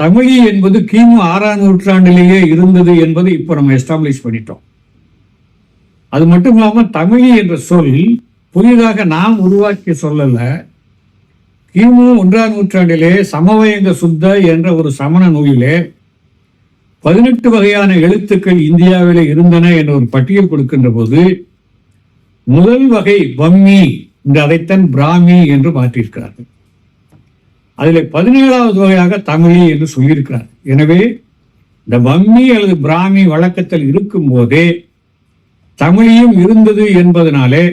தமிழி என்பது கிமு 6ஆம் நூற்றாண்டிலேயே இருந்தது என்பதை இப்போ நம்ம எஸ்டாப்ளிஷ் பண்ணிட்டோம். அது மட்டும் இல்லாம தமிழி என்ற சொல் புதிதாக நாம் உருவாக்கிய சொல்லல. கிமு 1ஆம் நூற்றாண்டிலே சமவயங்க சுத்த என்ற ஒரு சமண நூலிலே 18 வகையான எழுத்துக்கள் இந்தியாவிலே இருந்தன என்ற ஒரு பட்டியல் கொடுக்கின்ற போது முதல் வகை வம்மி என்று அதைத்தான் பிராமி என்று மாற்றியிருக்கிறார்கள். அதில் 17வது வகையாக தமிழி என்று சொல்லியிருக்கிறார். எனவே இந்த வம்மி அல்லது பிராமி வழக்கத்தில் இருக்கும் போதே தமிழியும் இருந்தது என்பதனாலே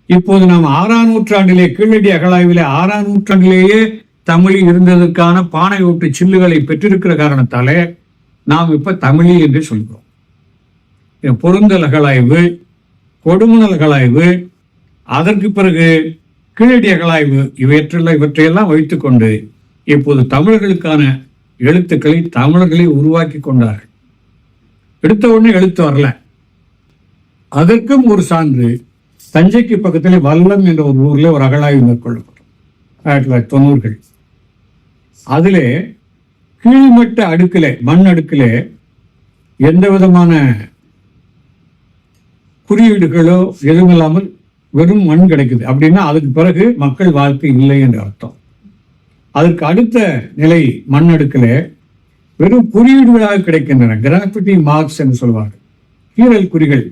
இப்போது நாம் 6ஆம் நூற்றாண்டிலே கீழடி அகழாய்விலே 6ஆம் நூற்றாண்டிலேயே தமிழி இருந்ததற்கான பானை ஓட்டு சில்லுகளை பெற்றிருக்கிற காரணத்தாலே நாம் இப்ப தமிழி என்று சொல்கிறோம். பொருந்தல் அகழாய்வு, கொடுமுதல் அகழாய்வு, அதற்கு பிறகு கீழடி அகழாய்வு இவற்றையெல்லாம் வைத்துக்கொண்டு இப்போது தமிழர்களுக்கான எழுத்துக்களை தமிழர்களை உருவாக்கி கொண்டார்கள். எடுத்த உடனே எழுத்து வரல. அதற்கும் ஒரு சான்று தஞ்சைக்கு பக்கத்தில் வல்லம் என்ற ஒரு ஊரில் ஒரு அகழாய்வு மேற்கொள்ளப்பட்டது 1990கள். அதிலே கீழ்மட்ட அடுக்கிலே மண் அடுக்கிலே எந்த விதமான குறியீடுகளோ எதுவும் இல்லாமல் வெறும் மண் கிடைக்குது. அப்படின்னா அதுக்கு பிறகு மக்கள் வாழ்க்கை இல்லை என்று அர்த்தம். அதற்கு அடுத்த நிலை மண் அடுக்கிலே வெறும் குறியீடுகளாக கிடைக்கின்றன. கிராஃபிட்டி மார்க்ஸ் என்று சொல்வார்கள். கீறல் குறிகள்,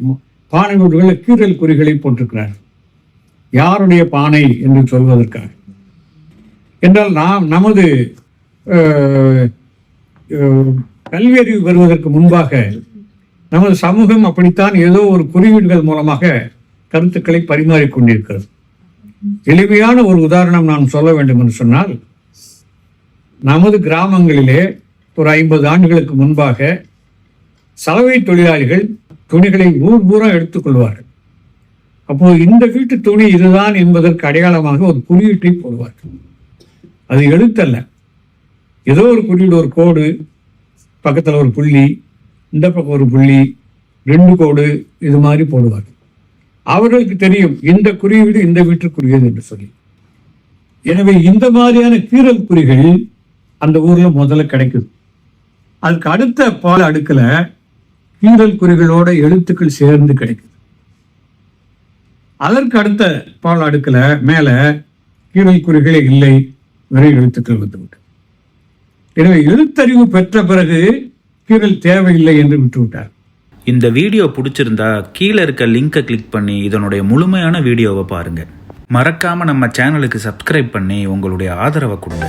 பானை ஓட்டுகளில் கீறல் குறிகளை போட்டிருக்கிறார்கள். யாருடைய பானை என்று சொல்வதற்காக. என்றால் நாம் நமது கல்வியறிவு பெறுவதற்கு முன்பாக நமது சமூகம் அப்படித்தான் ஏதோ ஒரு குறியீடுகள் மூலமாக கருத்துக்களை பரிமாறிக்கொண்டிருக்கிறது. எளிமையான ஒரு உதாரணம் நான் சொல்ல வேண்டும் என்று சொன்னால், நமது கிராமங்களிலே ஒரு 50 ஆண்டுகளுக்கு முன்பாக சலவை தொழிலாளிகள் துணிகளை ஊர் பூரா எடுத்துக்கொள்வார்கள். அப்போ இந்த வீட்டு துணி இதுதான் என்பதற்கு அடையாளமாக ஒரு குறியீட்டை போடுவார்கள். அது எழுத்தல்ல, ஏதோ ஒரு குறியீடு, ஒரு கோடு, பக்கத்தில் ஒரு புள்ளி, இந்த பக்கம் ஒரு புள்ளி, 2 கோடு, இது மாதிரி போடுவார்கள். அவர்களுக்கு தெரியும் இந்த குறியீடு இந்த வீட்டுக்குரியது என்று சொல்லி. எனவே இந்த மாதிரியான கீறல் குறிகள் அந்த ஊர்ல முதல்ல கிடைக்குது. அதுக்கு அடுத்த பால அடுக்கல கீறல் குறிகளோட எழுத்துக்கள் சேர்ந்து கிடைக்குது. அதற்கு அடுத்த பால் அடுக்கல மேல கீறல் குறிகளே இல்லை, வெறும் எழுத்துக்கள் வந்துவிட்டு. எனவே எழுத்தறிவு பெற்ற பிறகு கீறல் தேவையில்லை என்று விட்டுவிட்டார். இந்த வீடியோ பிடிச்சிருந்தா கீழே இருக்க லிங்கை கிளிக் பண்ணி இதனுடைய முழுமையான வீடியோவை பாருங்க. மறக்காம நம்ம சேனலுக்கு சப்ஸ்கிரைப் பண்ணி உங்களுடைய ஆதரவை கொடுங்க.